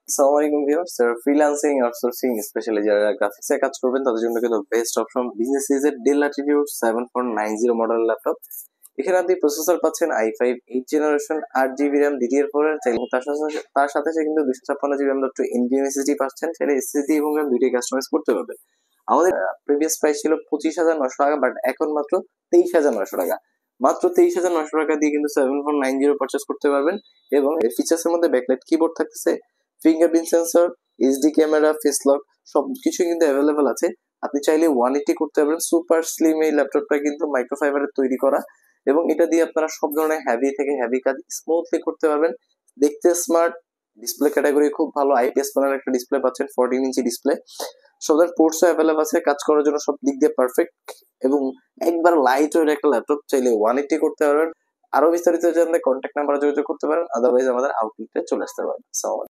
আসসালামু আলাইকুম ভিউয়ার্স, যারা ফ্রিল্যান্সিং আউটসোর্সিং স্পেশালি যারা গ্রাফিক্সে কাজ করবেন তাদের জন্য কিন্তু বেস্ট অপশন বিজনেস ইজ এর ডেল ল্যাটিটিউড 7490 মডেল ল্যাপটপ। এখানে আপনি প্রসেসর পাচ্ছেন i5 8th generation 8 GB RAM DDR4 এর, এবং তার সাথে কিন্তু 256 GB NVMe SSD পাচ্ছেন। সেটা এসএসডি এবং RAM দুইটাই কাস্টমাইজ করতে পারবেন। আমাদের প্রিভিয়াস প্রাইস ছিল 25,900 টাকা, বাট এখন মাত্র 23,900 টাকা। মাত্র 23,900 টাকা দিয়ে কিন্তু 7490 পারচেস করতে পারবেন। এবং এর ফিচার্স এর মধ্যে ব্যাকলাইট কিবোর্ড থাকতেছে, fingerprint sensor, HD camera, face lock সবকিছু কিন্তু অ্যাভেলেবেল আছে। আপনি চাইলে 180 করতে পারবেন। সুপার স্লিম এই ল্যাপটপটা কিন্তু মাইক্রোফাইবারের তৈরি করা, এবং এটা দিয়ে আপনারা সব ধরনের হেভি থেকে হেভি কাজ স্মুথলি করতে পারবেন। দেখতে স্মার্ট, ডিসপ্লে ক্যাটাগরি খুব ভালো, আইপিএস প্যানেল একটা ডিসপ্লে পাচ্ছেন, 14 ইঞ্চি ডিসপ্লে। সব ধরনের পোর্টসও অ্যাভেলেবল আছে, কাজ করার জন্য সব দিক দিয়ে পারফেক্ট, এবং একবার লাইট ওয়েট একটা ল্যাপটপ, চাইলে 180 করতে পারবেন। আরো বিস্তারিত জানতে কন্ট্যাক্ট নাম্বারে যোগাযোগ করতে পারেন, আদারওয়াইজ আমাদের আউটলেটে চলে আসতে পারেন।